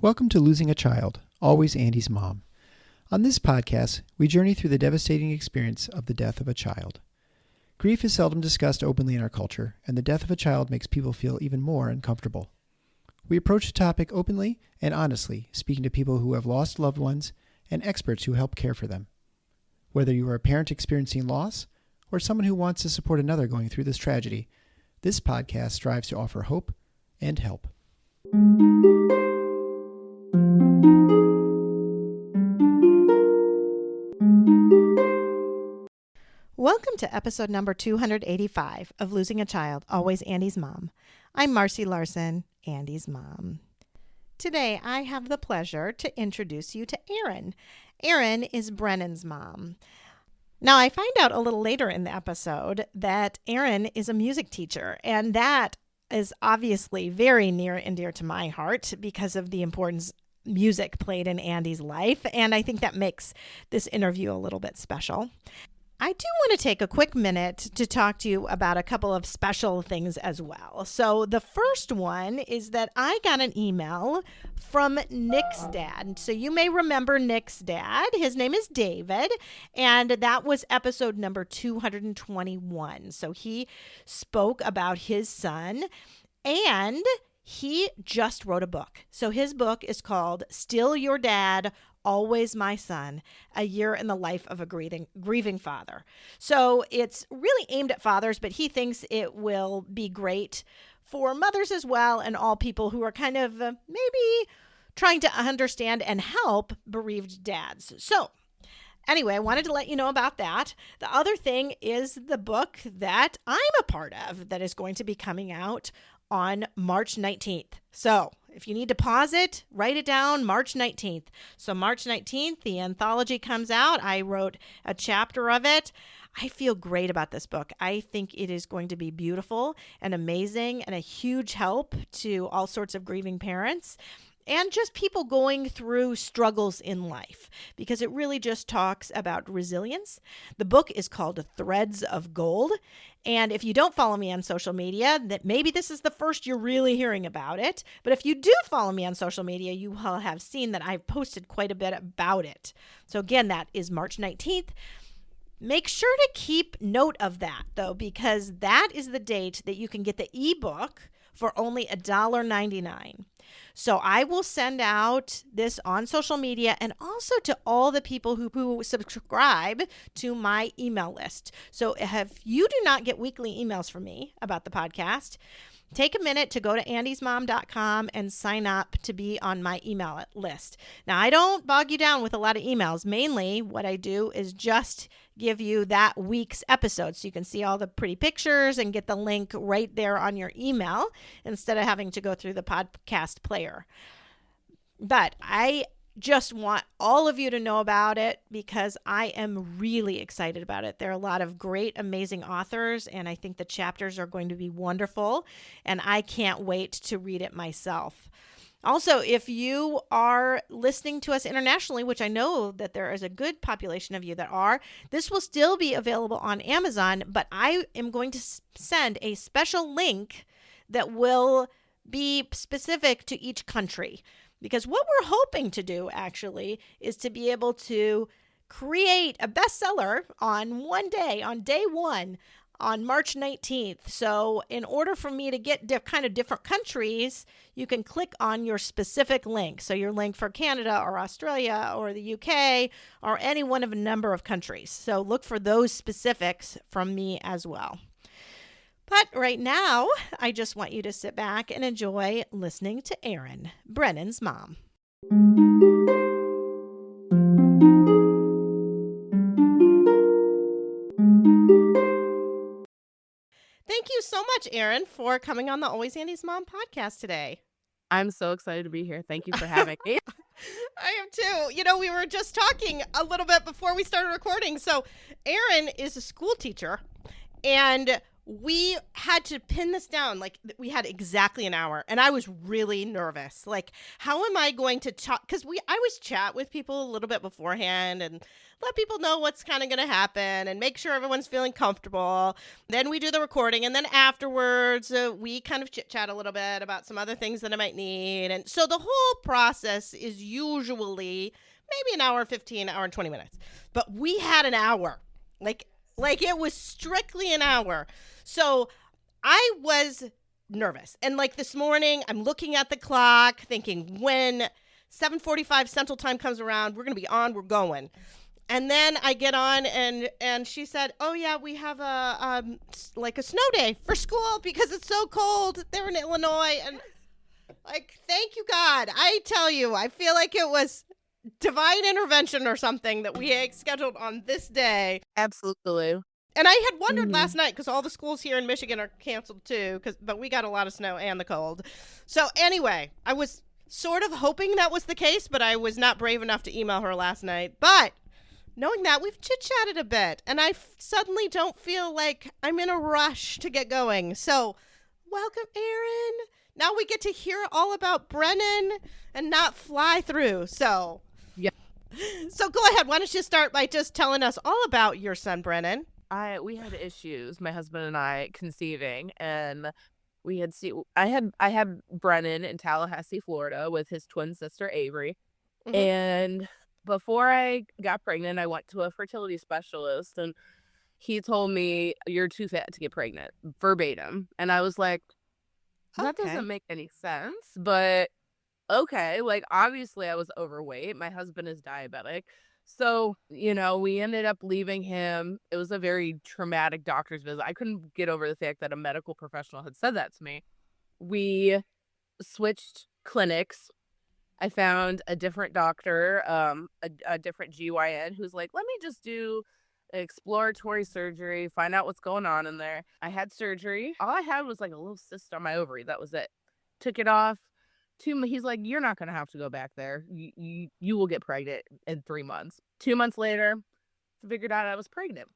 Welcome to Losing a Child, Always Andy's Mom. On this podcast, we journey through the devastating experience of the death of a child. Grief is seldom discussed openly in our culture, and the death of a child makes people feel even more uncomfortable. We approach the topic openly and honestly, speaking to people who have lost loved ones and experts who help care for them. Whether you are a parent experiencing loss or someone who wants to support another going through this tragedy, this podcast strives to offer hope and help. Welcome to episode number 285 of Losing a Child, Always Andy's Mom. I'm Marcy Larson, Andy's mom. Today, I have the pleasure to introduce you to Erin. Erin is Brennan's mom. Now, I find out a little later in the episode that Erin is a music teacher, and that is obviously very near and dear to my heart because of the importance music played in Andy's life, and I think that makes this interview a little bit special. I do want to take a quick minute to talk to you about a couple of special things as well. So the first one is that I got an email from Nick's dad. So you may remember Nick's dad. His name is David, and that was episode number 221. So he spoke about his son, and he just wrote a book. So his book is called Still Your Dad, Always My Son, A Year in the Life of a Grieving Father. So it's really aimed at fathers, but he thinks it will be great for mothers as well and all people who are kind of maybe trying to understand and help bereaved dads. So anyway, I wanted to let you know about that. The other thing is the book that I'm a part of that is going to be coming out on March 19th. So if you need to pause it, write it down, March 19th. So March 19th, the anthology comes out. I wrote a chapter of it. I feel great about this book. I think it is going to be beautiful and amazing and a huge help to all sorts of grieving parents and just people going through struggles in life, because it really just talks about resilience. The book is called Threads of Gold. And if you don't follow me on social media, that maybe this is the first you're really hearing about it. But if you do follow me on social media, you will have seen that I've posted quite a bit about it. So again, that is March 19th. Make sure to keep note of that, though, because that is the date that you can get the ebook for only $1.99. So I will send out this on social media and also to all the people who subscribe to my email list. So if you do not get weekly emails from me about the podcast, take a minute to go to andysmom.com and sign up to be on my email list. Now, I don't bog you down with a lot of emails. Mainly what I do is just give you that week's episode so you can see all the pretty pictures and get the link right there on your email instead of having to go through the podcast player. But I just want all of you to know about it because I am really excited about it. There are a lot of great, amazing authors, and I think the chapters are going to be wonderful, and I can't wait to read it myself. Also, if you are listening to us internationally, which I know that there is a good population of you that are, this will still be available on Amazon, but I am going to send a special link that will be specific to each country. Because what we're hoping to do, actually, is to be able to create a bestseller on one day, on day one, on March 19th. So in order for me to get kind of different countries, you can click on your specific link. So your link for Canada or Australia or the UK or any one of a number of countries. So look for those specifics from me as well. But right now, I just want you to sit back and enjoy listening to Erin, Brennan's mom. Thank you so much, Erin, for coming on the Always Andy's Mom podcast today. I'm so excited to be here. Thank you for having me. I am too. You know, we were just talking a little bit before we started recording. So Erin is a school teacher, and we had to pin this down. Like, we had exactly an hour, and I was really nervous. Like, how am I going to talk? Because I always chat with people a little bit beforehand and let people know what's kind of going to happen and make sure everyone's feeling comfortable. Then we do the recording, and then afterwards, we kind of chit chat a little bit about some other things that I might need. And so the whole process is usually maybe an hour, 15, hour and 20 minutes. But we had an hour. Like it was strictly an hour. So I was nervous. And like this morning, I'm looking at the clock thinking when 7:45 Central Time comes around, we're going to be on, we're going. And then I get on and she said, "Oh yeah, we have a snow day for school because it's so cold there in Illinois." And like, thank you God. I tell you, I feel like it was divine intervention or something that we had scheduled on this day. Absolutely. And I had wondered last night because all the schools here in Michigan are canceled too, but we got a lot of snow and the cold. So anyway, I was sort of hoping that was the case, but I was not brave enough to email her last night. But knowing that, we've chit-chatted a bit, and I suddenly don't feel like I'm in a rush to get going. So welcome, Erin. Now we get to hear all about Brennan and not fly through. So yeah. So go ahead. Why don't you start by just telling us all about your son, Brennan? We had issues, my husband and I, conceiving, and I had Brennan in Tallahassee, Florida, with his twin sister Avery, and before I got pregnant, I went to a fertility specialist, and he told me, "You're too fat to get pregnant," verbatim, and I was like, "That doesn't make any sense," but okay, like obviously I was overweight. My husband is diabetic. So, we ended up leaving him. It was a very traumatic doctor's visit. I couldn't get over the fact that a medical professional had said that to me. We switched clinics. I found a different doctor, a different GYN who's like, "Let me just do exploratory surgery, find out what's going on in there." I had surgery. All I had was like a little cyst on my ovary. That was it. Took it off. He's like, "You're not going to have to go back there. You will get pregnant in 3 months." 2 months later, figured out I was pregnant.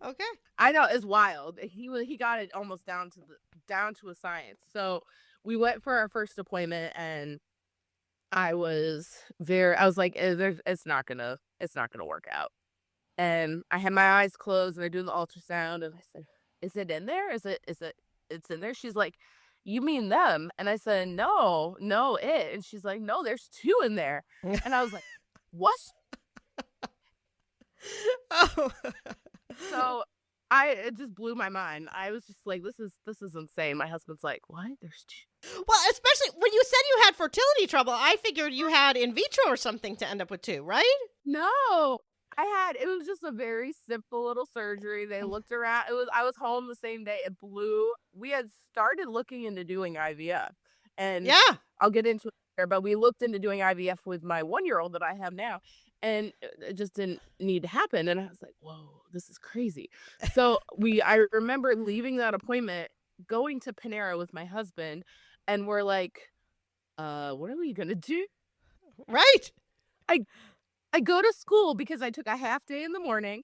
Okay. I know, it's wild. He got it almost down to a science. So we went for our first appointment, and I was like, it's not gonna work out. And I had my eyes closed, and they're doing the ultrasound, and I said, "Is it in there? It's in there?" She's like, "You mean them?" And I said, no, it. And she's like, "No, there's 2 in there." And I was like, "What?" Oh. So it just blew my mind. I was just like, this is insane. My husband's like, "What? There's 2?" Well, especially when you said you had fertility trouble, I figured you had in vitro or something to end up with 2, right? No. It was just a very simple little surgery. They looked around. I was home the same day. It blew. We had started looking into doing IVF. And Yeah. I'll get into it later, but we looked into doing IVF with my 1-year-old that I have now. And it just didn't need to happen. And I was like, "Whoa, this is crazy." So I remember leaving that appointment, going to Panera with my husband, and we're like, what are we gonna do? Right. I go to school because I took a half day in the morning,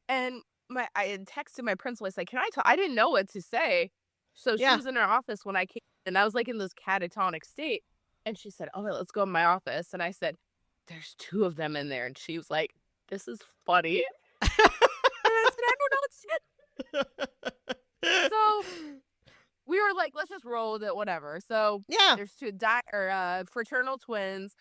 and I had texted my principal. I said, "Can I talk?" I didn't know what to say. So she Yeah. was in her office when I came, and I was like in this catatonic state. And she said, "Oh, let's go in my office." And I said, "There's 2 of them in there." And she was like, "This is funny." And I said, "I don't know what to do." So we were like, let's just roll with it, whatever. So Yeah. there's 2 fraternal twins.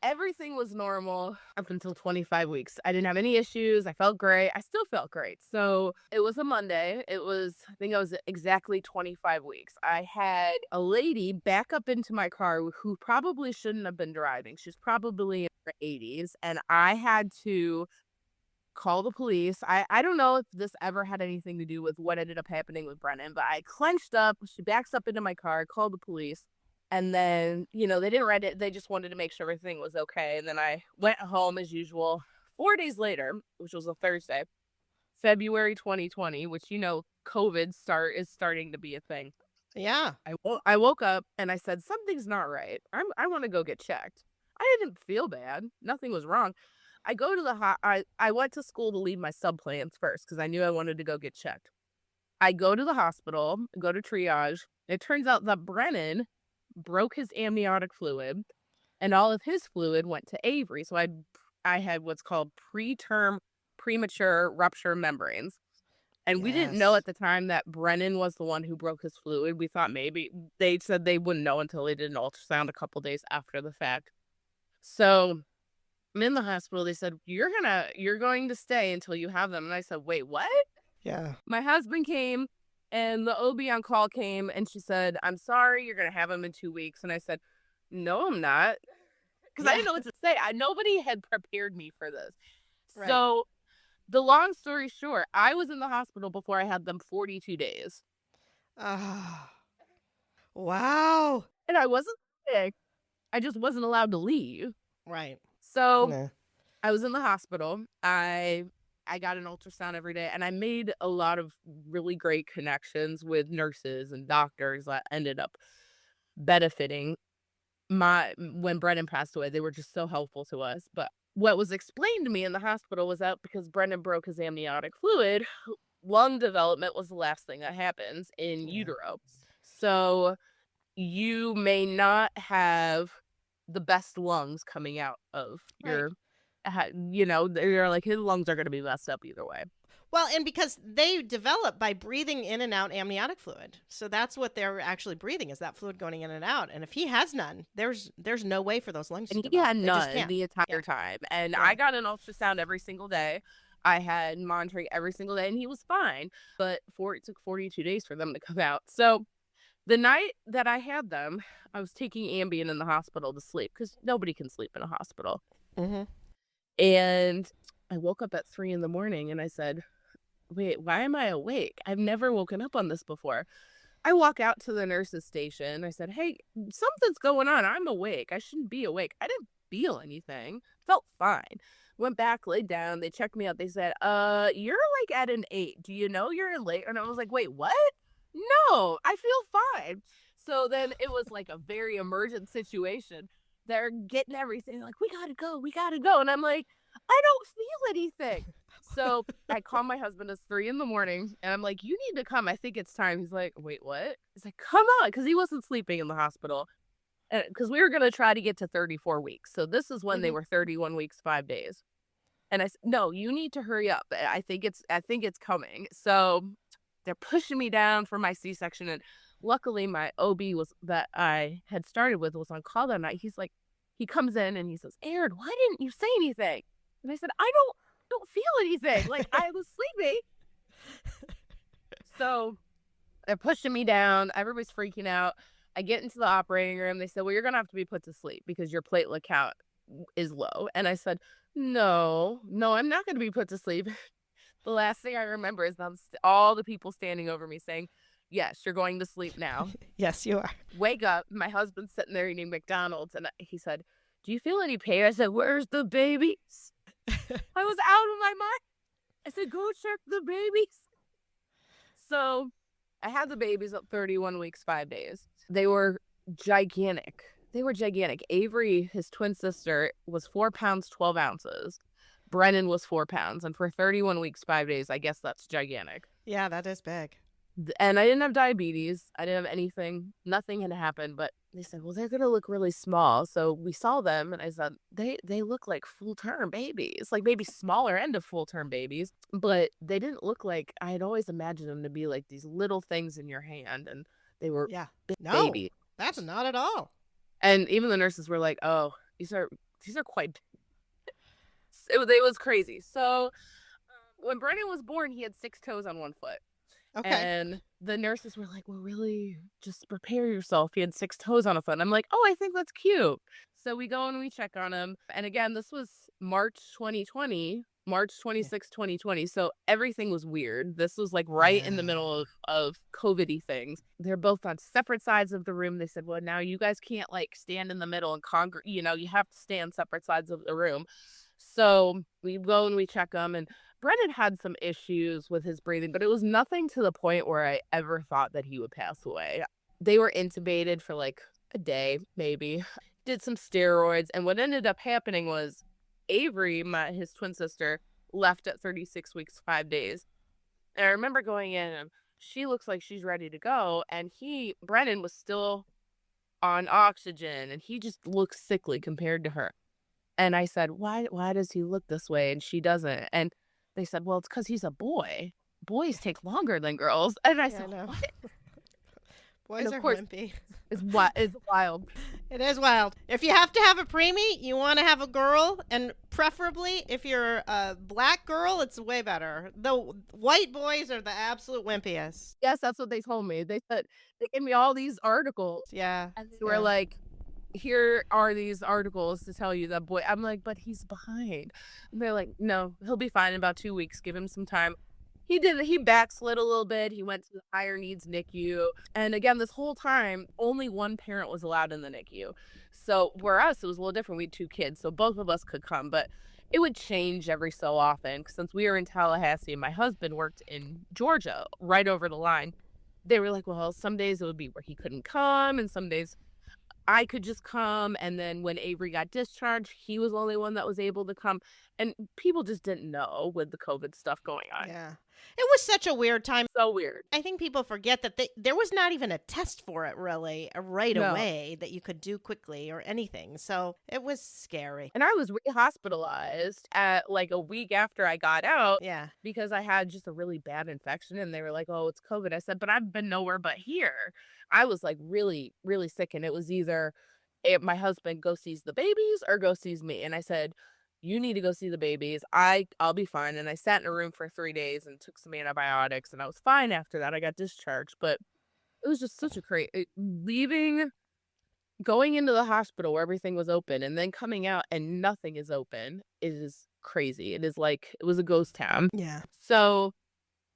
Everything was normal up until 25 weeks. I didn't have any issues. I felt great. I still felt great. So it was a Monday. I think I was exactly 25 weeks. I had a lady back up into my car who probably shouldn't have been driving. She's probably in her 80s. And I had to call the police. I don't know if this ever had anything to do with what ended up happening with Brennan, but I clenched up. She backs up into my car, called the police. And then, they didn't write it. They just wanted to make sure everything was okay. And then I went home as usual. 4 days later, which was a Thursday, February 2020, which, COVID is starting to be a thing. Yeah. I woke up and I said, "Something's not right. I want to go get checked." I didn't feel bad. Nothing was wrong. I go to I went to school to leave my sub plans first because I knew I wanted to go get checked. I go to the hospital, go to triage. It turns out that Brennan broke his amniotic fluid, and all of his fluid went to Avery. So I had what's called preterm premature rupture membranes. And we didn't know Yes. at the time that Brennan was the one who broke his fluid. We thought maybe they said they wouldn't know until they did an ultrasound a couple days after the fact. So I'm in the hospital. They said, you're going to stay until you have them. And I said, wait, what? Yeah. My husband came and the OB on call came and she said, I'm sorry, you're going to have them in 2 weeks. And I said, no, I'm not. Because I didn't know what to say. Nobody had prepared me for this. Right. So the long story short, I was in the hospital before I had them 42 days. Oh. Wow. And I wasn't sick. I just wasn't allowed to leave. Right. So Nah. I was in the hospital. I got an ultrasound every day, and I made a lot of really great connections with nurses and doctors that ended up benefiting when Brennan passed away. They were just so helpful to us. But what was explained to me in the hospital was that because Brennan broke his amniotic fluid, lung development was the last thing that happens in utero. So you may not have the best lungs coming out of your, they're like, his lungs are going to be messed up either way. Well, and because they develop by breathing in and out amniotic fluid. So that's what they're actually breathing, is that fluid going in and out. And if he has none, there's no way for those lungs to develop. And he had They just none can't. the entire time. And I got an ultrasound every single day. I had monitoring every single day, and he was fine. But it took 42 days for them to come out. So the night that I had them, I was taking Ambien in the hospital to sleep because nobody can sleep in a hospital. Mm-hmm. And I woke up at 3 a.m. and I said, wait, why am I awake? I've never woken up on this before. I walk out to the nurse's station. I said, hey, something's going on. I'm awake. I shouldn't be awake. I didn't feel anything. Felt fine. Went back, laid down. They checked me out. They said, you're like at an 8. Do you know you're late? And I was like, wait, what? No, I feel fine. So then it was like a very emergent situation. They're getting everything. Like, we gotta go. And I'm like, I don't feel anything. So I call my husband. It's 3 a.m. and I'm like, you need to come. I think it's time. He's like, wait, what? He's like, come on. Because he wasn't sleeping in the hospital. Because we were going to try to get to 34 weeks. So this is when they were 31 weeks, 5 days. And I said, no, you need to hurry up. I think it's coming. So they're pushing me down for my C-section. And luckily my OB that I had started with was on call that night. He's like, he comes in and he says, Erin, why didn't you say anything? And I said, I don't feel anything. Like, I was sleepy. So they're pushing me down. Everybody's freaking out. I get into the operating room. They said, well, you're going to have to be put to sleep because your platelet count is low. And I said, no, I'm not going to be put to sleep. The last thing I remember is all the people standing over me saying, yes, you're going to sleep now. Yes, you are. Wake up. My husband's sitting there eating McDonald's. And he said, do you feel any pain? I said, where's the babies? I was out of my mind. I said, go check the babies. So I had the babies at 31 weeks, 5 days. They were gigantic. Avery, his twin sister, was 4 pounds, 12 ounces. Brennan was 4 pounds. And for 31 weeks, 5 days, I guess that's gigantic. Yeah, that is big. And I didn't have diabetes. I didn't have anything. Nothing had happened. But they said, well, they're going to look really small. So we saw them. And I said, they look like full-term babies. Like maybe smaller end of full-term babies. But they didn't look like, I had always imagined them to be like these little things in your hand. And they were big babies. That's not at all. And even the nurses were like, oh, these are quite big. It was crazy. So when Brennan was born, he had 6 toes on 1 foot. Okay. And the nurses were like, well, really, just prepare yourself. He had 6 toes on a foot. And I'm like, oh, I think that's cute. So we go and we check on him. And again, this was March 26, 2020. So everything was weird. This was like right in the middle of COVID-y things. They're both on separate sides of the room. They said, well, now you guys can't like stand in the middle and you have to stay on separate sides of the room. So we go and we check him, and Brennan had some issues with his breathing, but it was nothing to the point where I ever thought that he would pass away. They were intubated for like a day, maybe, did some steroids. And what ended up happening was Avery, his twin sister, left at 36 weeks, 5 days. And I remember going in and She looks like she's ready to go. And Brennan was still on oxygen and he just looks sickly compared to her. And I said, why does he look this way? And she doesn't. And they said, well, it's because he's a boy. Boys take longer than girls. And I Yeah, I said, know. what? Boys And of are course, wimpy. it's wild. It is wild. If you have to have a preemie, you want to have a girl, and preferably if you're a black girl, it's way better. The white boys are the absolute wimpiest. Yes, that's what they told me. They said, they gave me all these articles Yeah. and they were like, here are these articles to tell you that boy. I'm like, but he's behind. And they're like, no, he'll be fine in about 2 weeks. Give him some time. He backslid a little bit. He went to the higher needs NICU. And again, this whole time, only one parent was allowed in the NICU. So for us, it was a little different. We had 2 kids, so both of us could come, but it would change every so often. Since we were in Tallahassee and my husband worked in Georgia, right over the line, they were like, well, some days it would be where he couldn't come, and some days I could just come. And then when Avery got discharged, he was the only one that was able to come. And people just didn't know with the COVID stuff going on. Yeah. It was such a weird time. So weird. I think people forget that there was not even a test for it really right No. away that you could do quickly or anything. So it was scary. And I was re-hospitalized at like a week after I got out Yeah. because I had just a really bad infection. And they were like, oh, it's COVID. I said, but I've been nowhere but here. I was like really, really sick. And it was either my husband go sees the babies or go sees me. And I said, you need to go see the babies. I'll be fine. And I sat in a room for 3 days and took some antibiotics and I was fine after that. I got discharged, but it was just such a going into the hospital where everything was open and then coming out and nothing is open is crazy. It is like, it was a ghost town. Yeah. So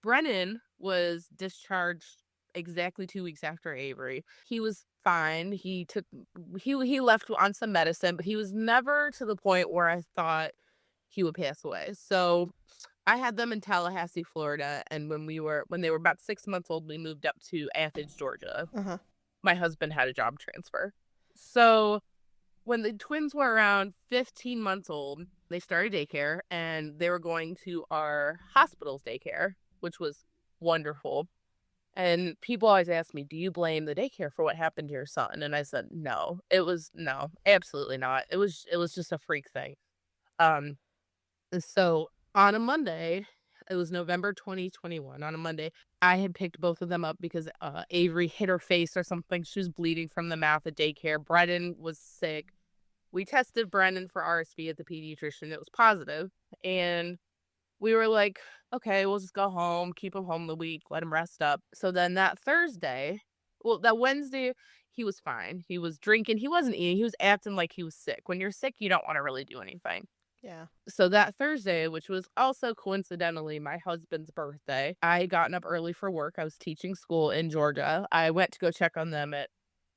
Brennan was discharged exactly 2 weeks after Avery. He was fine. He left on some medicine, but he was never to the point where I thought he would pass away. So I had them in Tallahassee, Florida, and when they were about 6 months old, we moved up to Athens, Georgia. Uh-huh. My husband had a job transfer. So when the twins were around 15 months old, they started daycare and they were going to our hospital's daycare, which was wonderful. And people always ask me, do you blame the daycare for what happened to your son? And I said, no, absolutely not. It was just a freak thing. So on a Monday, it was November 2021. On a Monday, I had picked both of them up because Avery hit her face or something. She was bleeding from the mouth at daycare. Brennan was sick. We tested Brennan for RSV at the pediatrician. It was positive. And we were like, okay, we'll just go home, keep him home the week, let him rest up. So then that Wednesday, he was fine. He was drinking. He wasn't eating. He was acting like he was sick. When you're sick, you don't want to really do anything. Yeah. So that Thursday, which was also coincidentally my husband's birthday, I had gotten up early for work. I was teaching school in Georgia. I went to go check on them at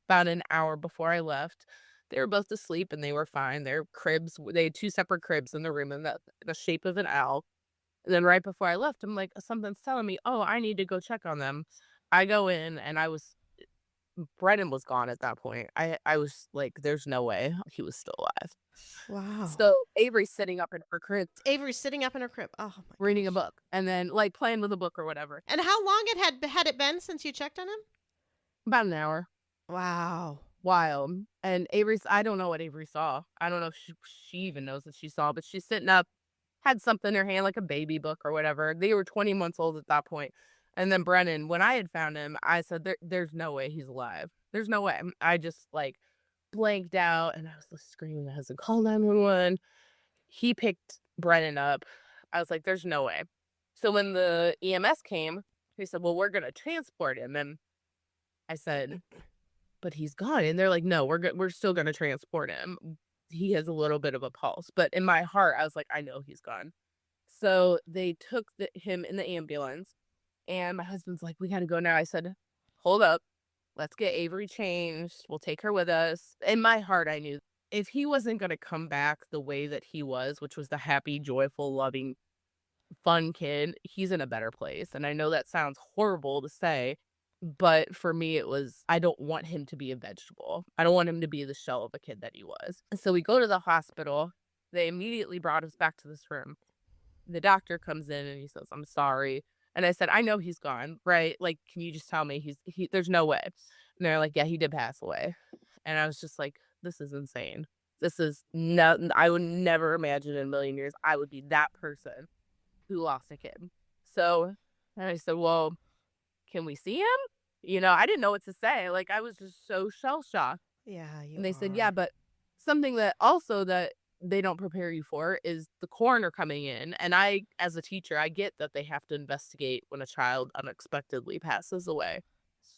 about an hour before I left. They were both asleep and they were fine. Their cribs, they had 2 separate cribs in the room in the shape of an L. And then right before I left, I'm like, something's telling me, oh, I need to go check on them. I go in and Brennan was gone at that point. I was like, there's no way he was still alive. Wow. So Avery's sitting up in her crib. Avery's sitting up in her crib. Oh my Reading a gosh. book and then like playing with a book or whatever. And how long had it been since you checked on him? About an hour. Wow. Wild. And I don't know what Avery saw. I don't know if she even knows what she saw, but she's sitting up, had something in her hand, like a baby book or whatever. They were 20 months old at that point. And then Brennan, when I had found him, I said, there's no way he's alive. There's no way. I just like blanked out and I was screaming. I was like, call 911. He picked Brennan up. I was like, there's no way. So when the EMS came, he said, well, we're going to transport him. And I said, but he's gone. And they're like, no, we're still going to transport him. He has a little bit of a pulse. But in my heart, I was like, I know he's gone. So they took him in the ambulance. And my husband's like, we got to go now. I said, hold up. Let's get Avery changed. We'll take her with us. In my heart, I knew if he wasn't going to come back the way that he was, which was the happy, joyful, loving, fun kid, he's in a better place. And I know that sounds horrible to say, but for me, it was, I don't want him to be a vegetable. I don't want him to be the shell of a kid that he was. So we go to the hospital. They immediately brought us back to this room. The doctor comes in and he says, I'm sorry. And I said, I know he's gone, right? Like, can you just tell me there's no way. And they're like, yeah, he did pass away. And I was just like, this is insane. This is not, I would never imagine in a million years I would be that person who lost a kid. So, and I said, well, can we see him? I didn't know what to say. Like, I was just so shell shocked. Yeah, you And they said, yeah, are. but something that also that they don't prepare you for is the coroner coming in. And I, as a teacher, I get that they have to investigate when a child unexpectedly passes away.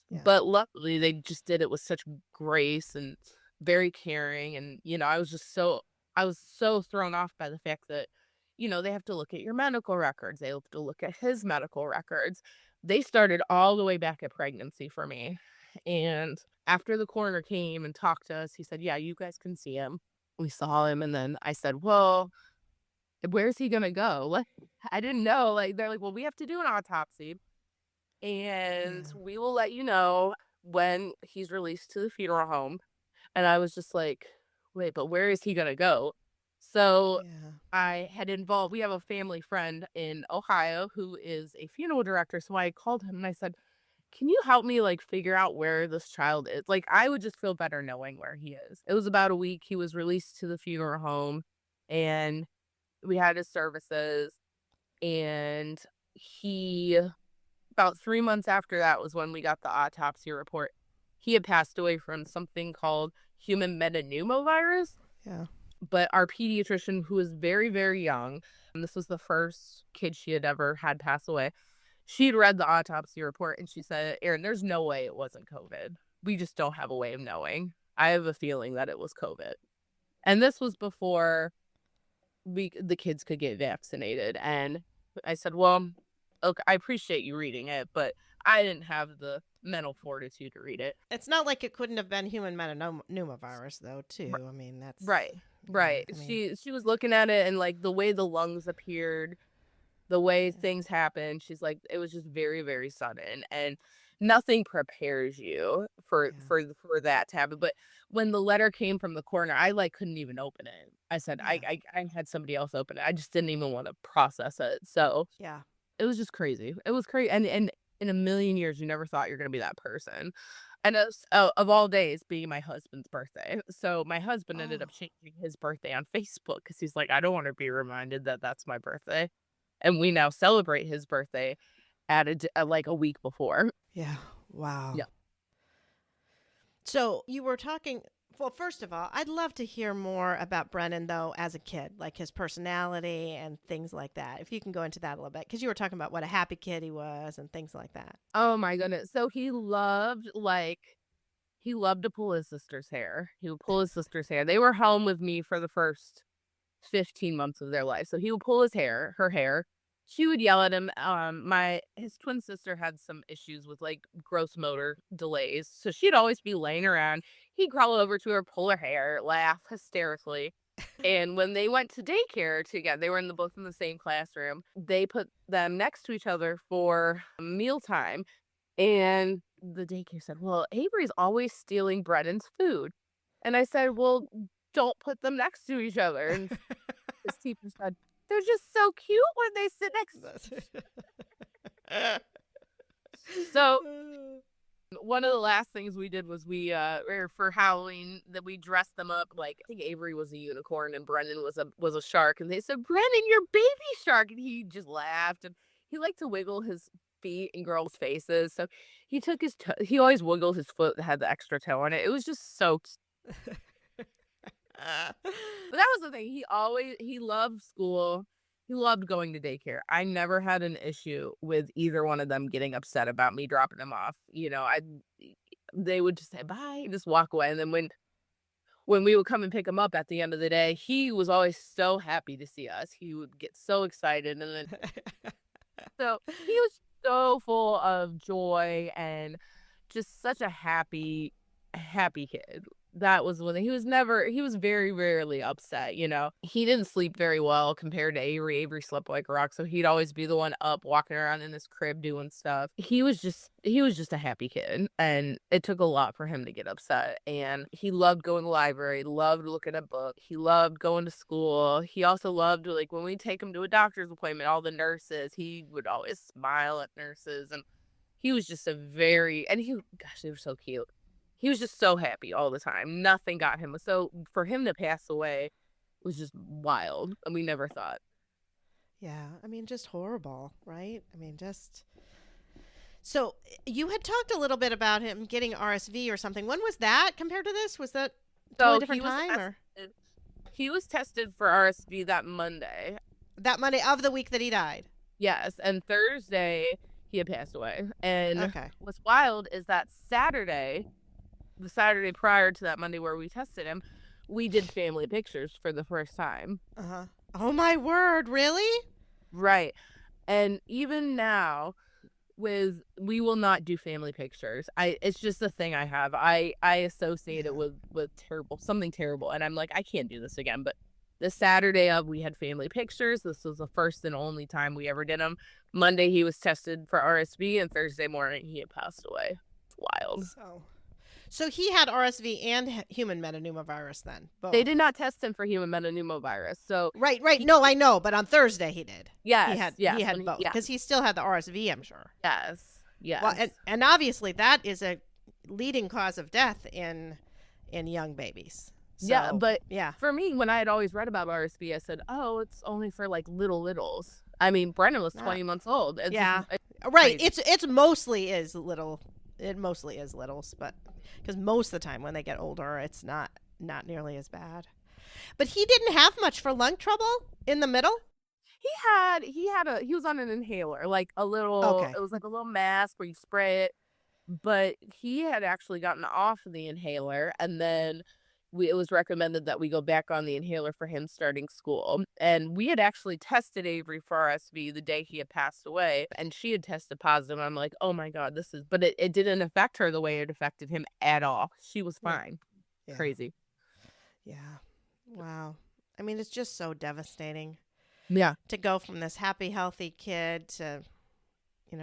Yeah. But luckily, they just did it with such grace and very caring. And, I was so thrown off by the fact that, they have to look at your medical records. They have to look at his medical records. They started all the way back at pregnancy for me. And after the coroner came and talked to us, he said, yeah, you guys can see him. We saw him. And then I said, well, where's he going to go? Like, I didn't know. Like, they're like, well, we have to do an autopsy and we will let you know when he's released to the funeral home. And I was just like, wait, but where is he going to go? So we have a family friend in Ohio who is a funeral director. So I called him and I said, can you help me like figure out where this child is? Like, I would just feel better knowing where he is. It was about a week. He was released to the funeral home and we had his services, and about 3 months after that was when we got the autopsy report. He had passed away from something called human metapneumovirus. Yeah. But our pediatrician, who was very, very young, and this was the first kid she had ever had pass away, she'd read the autopsy report and she said, Erin, there's no way it wasn't COVID. We just don't have a way of knowing. I have a feeling that it was COVID. And this was before the kids could get vaccinated. And I said, well, okay, I appreciate you reading it, but I didn't have the mental fortitude to read it. It's not like it couldn't have been human metapneumovirus, though, too. I mean, that's... Right. I mean, she was looking at it and, like, the way the lungs appeared, the way things happened, she's like, it was just very, very sudden. And nothing prepares you for that to happen. But when the letter came from the coroner, I like couldn't even open it. I said, I had somebody else open it. I just didn't even want to process it. So yeah, it was just crazy. It was crazy. And in a million years, you never thought you're going to be that person. And of all days, being my husband's birthday. So my husband ended up changing his birthday on Facebook because he's like, I don't want to be reminded that that's my birthday. And we now celebrate his birthday like a week before. Yeah. Wow. Yeah. So you were talking... Well, first of all, I'd love to hear more about Brennan, though, as a kid, like his personality and things like that. If you can go into that a little bit, because you were talking about what a happy kid he was and things like that. Oh, my goodness. So he loved to pull his sister's hair. He would pull his sister's hair. They were home with me for the first 15 months of their life. So he would pull her hair. She would yell at him. His twin sister had some issues with like gross motor delays. So she'd always be laying around. He'd crawl over to her, pull her hair, laugh hysterically. And when they went to daycare together, they were both in the same classroom. They put them next to each other for mealtime. And the daycare said, well, Avery's always stealing Brennan's food. And I said, well, don't put them next to each other. And his teacher said, they're just so cute when they sit next to each other. So one of the last things we did was for Halloween that we dressed them up like, I think Avery was a unicorn and Brennan was a shark, and they said, Brennan, you're baby shark, and he just laughed, and he liked to wiggle his feet in girls' faces, so he took he always wiggled his foot that had the extra toe on it. It was just so but that was the thing. He loved school. He loved going to daycare. I never had an issue with either one of them getting upset about me dropping them off. They would just say bye and just walk away. And then when we would come and pick him up at the end of the day, he was always so happy to see us. He would get so excited, and then so he was so full of joy and just such a happy kid. That was when he was very rarely upset, you know. He didn't sleep very well compared to Avery. Avery slept like a rock, so he'd always be the one up walking around in his crib doing stuff. He was just a happy kid, and it took a lot for him to get upset. And he loved going to the library, loved looking at books, he loved going to school. He also loved, like, when we take him to a doctor's appointment, all the nurses, he would always smile at nurses, and he was just gosh, they were so cute. He was just so happy all the time. Nothing got him. So for him to pass away was just wild. And we never thought. Yeah. I mean, just horrible, right? I mean, just. So you had talked a little bit about him getting RSV or something. When was that compared to this? Was that a totally different time? Or? He was tested for RSV that Monday. That Monday of the week that he died? Yes. And Thursday, he had passed away. And what's wild is that Saturday, the Saturday prior to that Monday where we tested him, we did family pictures for the first time. Oh my word, really? Right. And even now, we will not do family pictures. It's just a thing I have. I associate it with something terrible, and I'm like, I can't do this again. But the Saturday of, we had family pictures. This was the first and only time we ever did them. Monday he was tested for RSV, and Thursday morning he had passed away. It's wild. So he had RSV and human metapneumovirus then? Both. They did not test him for human metapneumovirus. So Right. No, I know, but on Thursday he did. Yes. He had both, because he still had the RSV, I'm sure. Yes. Well, and obviously that is a leading cause of death in young babies. So, but for me, when I had always read about RSV, I said, oh, it's only for like littles. I mean, Brennan was 20 months old. It's right. Crazy. It's mostly is little. It mostly is littles, but because most of the time when they get older, it's not nearly as bad. But he didn't have much for lung trouble in the middle. He was on an inhaler, like a little. It was like a little mask where you spray it. But he had actually gotten off the inhaler, and then it was recommended that we go back on the inhaler for him starting school. And we had actually tested Avery for RSV the day he had passed away, and she had tested positive. I'm like, oh my God, but it didn't affect her the way it affected him at all. She was fine. Yeah. Crazy. Yeah. Wow. I mean, it's just so devastating. Yeah. To go from this happy, healthy kid to,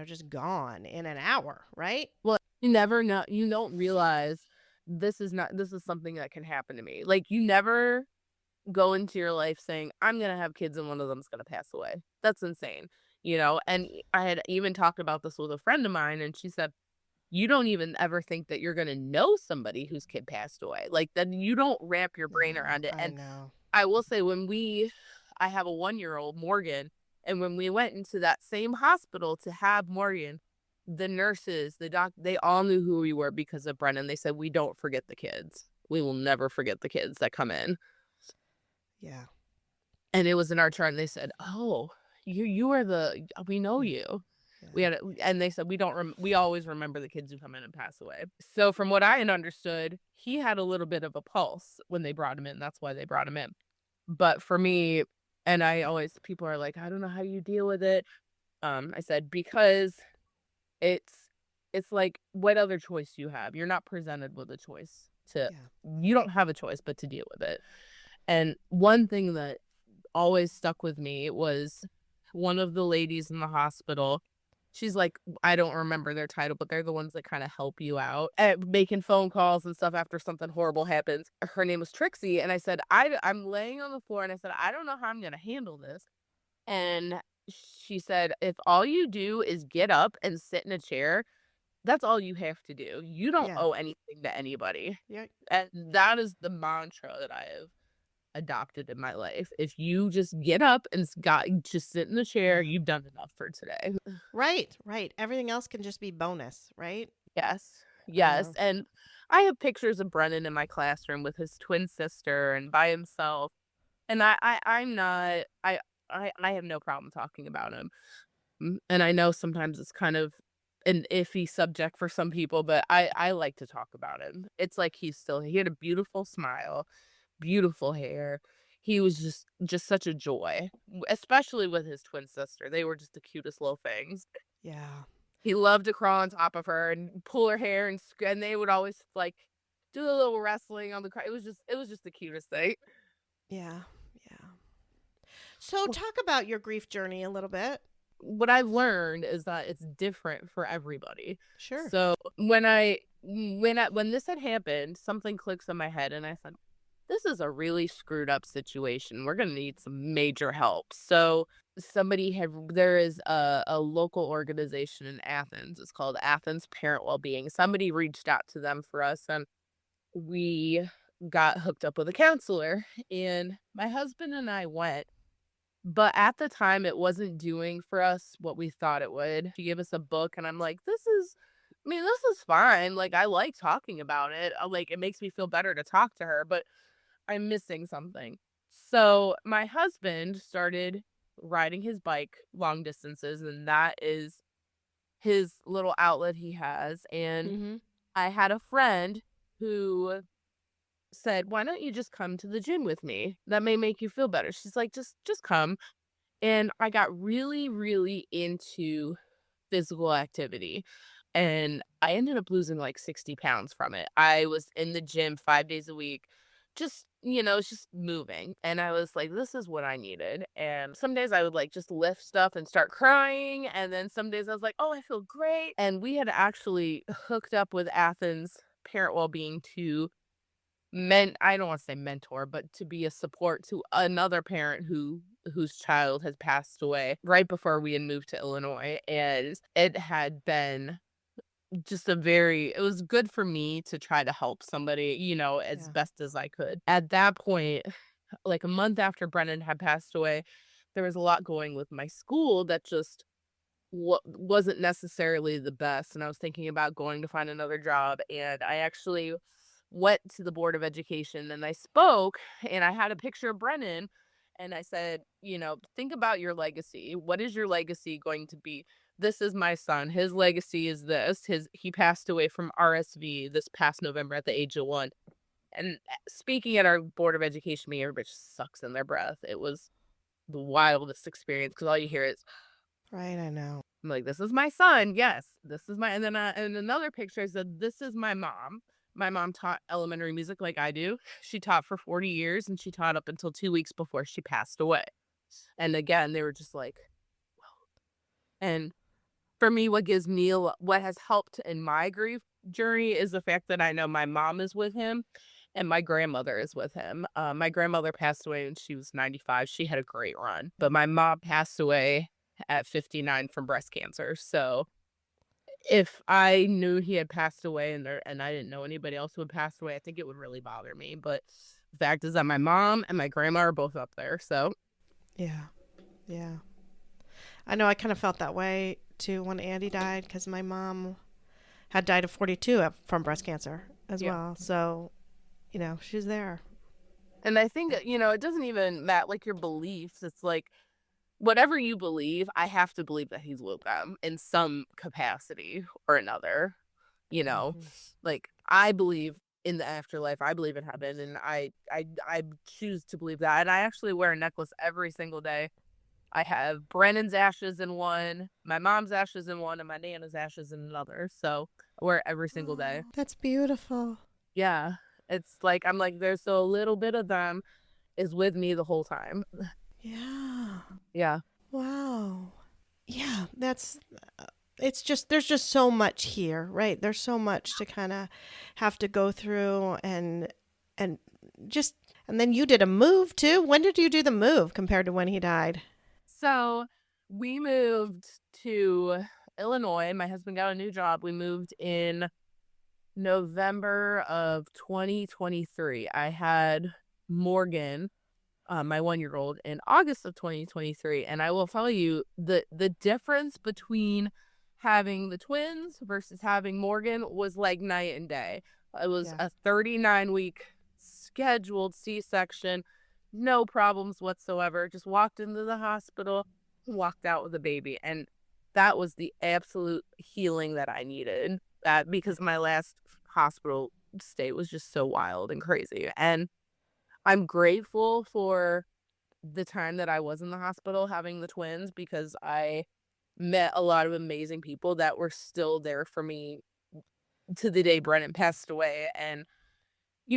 just gone in an hour, right? Well, you never know. You don't realize this is something that can happen to me. Like, you never go into your life saying, I'm going to have kids and one of them's going to pass away. That's insane, And I had even talked about this with a friend of mine, and she said, you don't even ever think that you're going to know somebody whose kid passed away. Like, then you don't wrap your brain around it. And I will say, I have a 1-year-old, Morgan, and when we went into that same hospital to have Morgan, the nurses, the doc, they all knew who we were because of Brennan. They said, we don't forget the kids. We will never forget the kids that come in. Yeah. And it was in our chart, and they said, oh, you are we know you. Yeah. And they said, we always remember the kids who come in and pass away. So from what I had understood, he had a little bit of a pulse when they brought him in. That's why they brought him in. But for me, and people are like, I don't know how you deal with it. I said, because it's like, what other choice do you have? You're not presented with a choice you don't have a choice but to deal with it. And one thing that always stuck with me was one of the ladies in the hospital. She's like, I don't remember their title, but they're the ones that kind of help you out at making phone calls and stuff after something horrible happens. Her name was Trixie. And I said, I'm laying on the floor, and I said, I don't know how I'm going to handle this. And she said, if all you do is get up and sit in a chair, that's all you have to do. You don't owe anything to anybody. Yeah. And that is the mantra that I have adopted in my life. If you just get up and just sit in the chair, you've done enough for today. Right. Everything else can just be bonus, right? Yes. And I have pictures of Brennan in my classroom with his twin sister and by himself. And I have no problem talking about him. And I know sometimes it's kind of an iffy subject for some people, but I like to talk about him. It's like he had a beautiful smile, beautiful hair. He was just such a joy, especially with his twin sister. They were just the cutest little things. Yeah. He loved to crawl on top of her and pull her hair, and they would always, like, do a little wrestling on the car. It was just the cutest thing. Yeah. Yeah. So talk about your grief journey a little bit. What I've learned is that it's different for everybody. Sure. So when this had happened, something clicks in my head, and I said, "This is a really screwed up situation. We're gonna need some major help." So there is a local organization in Athens. It's called Athens Parent Wellbeing. Somebody reached out to them for us, and we got hooked up with a counselor. And my husband and I went. But at the time, it wasn't doing for us what we thought it would. She gave us a book, and I'm like, this is fine. Like, I like talking about it. Like, it makes me feel better to talk to her, but I'm missing something. So my husband started riding his bike long distances, and that is his little outlet he has. And Mm-hmm. I had a friend who said, "Why don't you just come to the gym with me? That may make you feel better." She's like, just come." And I got really, really into physical activity. And I ended up losing like 60 pounds from it. I was in the gym 5 days a week, it's just moving. And I was like, this is what I needed. And some days I would like just lift stuff and start crying. And then some days I was like, oh, I feel great. And we had actually hooked up with Athens Parent Wellbeing to I don't want to say mentor, but to be a support to another parent whose child had passed away right before we had moved to Illinois. And it had been it was good for me to try to help somebody, as Yeah. best as I could. At that point, like a month after Brennan had passed away, there was a lot going with my school that just wasn't necessarily the best. And I was thinking about going to find another job. And I actually went to the Board of Education and I spoke, and I had a picture of Brennan, and I said, think about your legacy. What is your legacy going to be? This is my son. His legacy is this. He passed away from RSV this past November at the age of 1. And speaking at our Board of Education meeting, everybody just sucks in their breath. It was the wildest experience because all you hear is, Right, I know. I'm like, this is my son. Yes, this is and then in another picture, I said, this is my mom. My mom taught elementary music like I do. She taught for 40 years, and she taught up until 2 weeks before she passed away. And again, they were just like, and for me, what has helped in my grief journey is the fact that I know my mom is with him and my grandmother is with him. My grandmother passed away when she was 95. She had a great run, but my mom passed away at 59 from breast cancer. So if I knew he had passed away and I didn't know anybody else who had passed away, I think it would really bother me. But the fact is that my mom and my grandma are both up there. So Yeah. Yeah. I know I kind of felt that way too when Andy died because my mom had died at 42 from breast cancer as yeah. well. So, she's there. And I think, it doesn't even matter like your beliefs. It's like whatever you believe, I have to believe that he's with them in some capacity or another. Mhm. Like I believe in the afterlife. I believe in heaven, and I choose to believe that. And I actually wear a necklace every single day. I have Brennan's ashes in one, my mom's ashes in one, and my Nana's ashes in another. So I wear it every single day. Oh, that's beautiful. Yeah. It's like I'm like there's so a little bit of them is with me the whole time. Yeah. Yeah. Wow. Yeah, it's just there's just so much here, right? There's so much to kind of have to go through and just and then you did a move too. When did you do the move compared to when he died? So we moved to Illinois. My husband got a new job. We moved in November of 2023. I had Morgan, my 1-year-old, in August of 2023. And I will tell you the difference between having the twins versus having Morgan was like night and day. It was Yeah. a 39-week scheduled C-section, no problems whatsoever. Just walked into the hospital, walked out with a baby. And that was the absolute healing that I needed because my last hospital stay was just so wild and crazy. And I'm grateful for the time that I was in the hospital having the twins because I met a lot of amazing people that were still there for me to the day Brennan passed away. And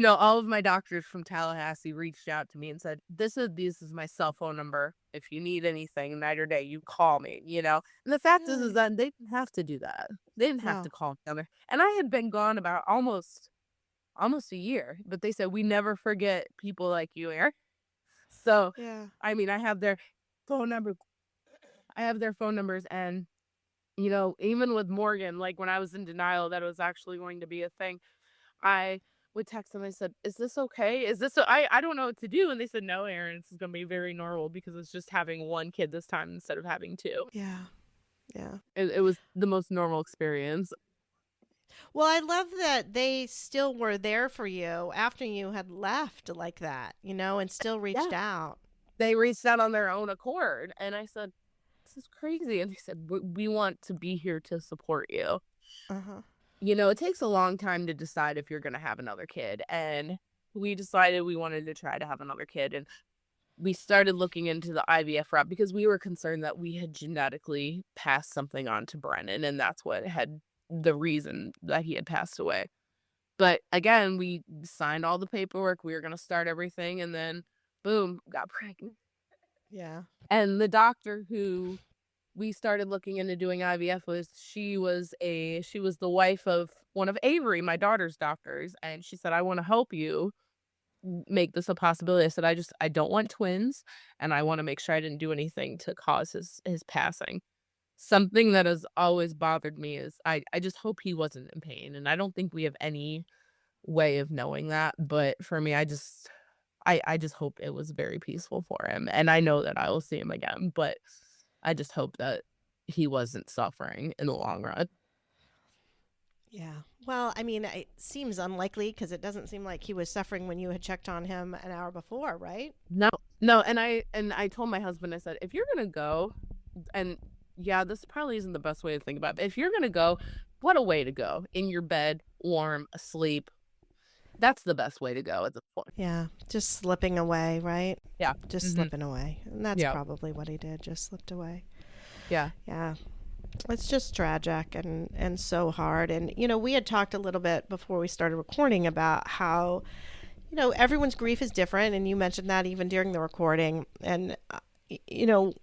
all of my doctors from Tallahassee reached out to me and said, this is my cell phone number. If you need anything night or day, you call me, And the fact is Really? that they didn't have to do that. They didn't have to No. call me on there. And I had been gone about almost a year, but they said, we never forget people like you, Erin. So, Yeah. I mean, I have their phone number. I have their phone numbers. And, even with Morgan, like when I was in denial that it was actually going to be a thing, I would text them. I said, "Is this okay? Is this I don't know what to do." And they said, "No, Erin, this is gonna be very normal because it's just having one kid this time instead of having two." Yeah. Yeah. It was the most normal experience. Well, I love that they still were there for you after you had left like that, and still reached Yeah, out. they reached out on their own accord, and I said, "This is crazy." And they said, "We want to be here to support you." Uh-huh. It takes a long time to decide if you're gonna have another kid, and we decided we wanted to try to have another kid, and we started looking into the IVF route because we were concerned that we had genetically passed something on to Brennan, and that's what had the reason that he had passed away. But again, we signed all the paperwork. We were going to start everything, and then boom, got pregnant. Yeah. And the doctor who we started looking into doing IVF with, she was the wife of one of Avery, my daughter's doctors, and she said, "I want to help you make this a possibility." I said, I don't want twins, and I want to make sure I didn't do anything to cause his passing. Something that has always bothered me is I just hope he wasn't in pain, and I don't think we have any way of knowing that, but for me, I just hope it was very peaceful for him, and I know that I will see him again, but I just hope that he wasn't suffering in the long run. Yeah. Well, I mean, it seems unlikely because it doesn't seem like he was suffering when you had checked on him an hour before, right? No, no, and I told my husband, I said, if you're gonna go, and yeah, this probably isn't the best way to think about it, but if you're gonna go, what a way to go. In your bed, warm, asleep. That's the best way to go at this point. Yeah. Just slipping away, right? Yeah. Just Hmm. slipping away. And that's Yeah. probably what he did, just slipped away. Yeah. Yeah. It's just tragic and so hard. And we had talked a little bit before we started recording about how everyone's grief is different, and you mentioned that even during the recording. And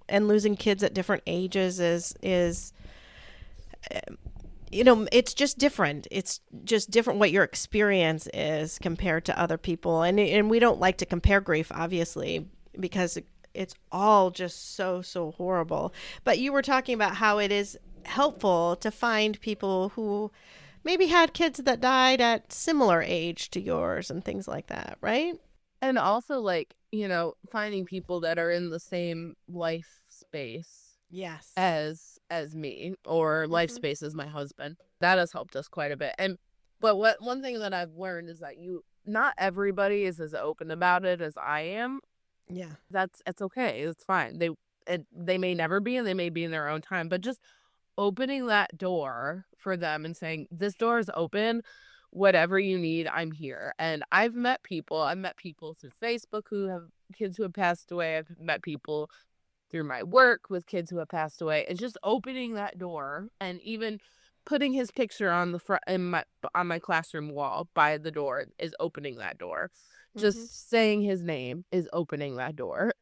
and losing kids at different ages is it's just different. It's just different what your experience is compared to other people. And we don't like to compare grief, obviously, because it's all just so horrible. But you were talking about how it is helpful to find people who maybe had kids that died at similar age to yours and things like that, right? And also, like, finding people that are in the same life space Yes. as me, or life Hmm. space as my husband. That has helped us quite a bit. But what one thing that I've learned is that not everybody is as open about it as I am. Yeah. It's okay. It's fine. They may never be, and they may be in their own time, but just opening that door for them and saying, "This door is open. Whatever you need, I'm here." And I've met people. I've met people through Facebook who have kids who have passed away. I've met people through my work with kids who have passed away. It's just opening that door, and even putting his picture on the front on my classroom wall by the door is opening that door. Hmm. Just saying his name is opening that door.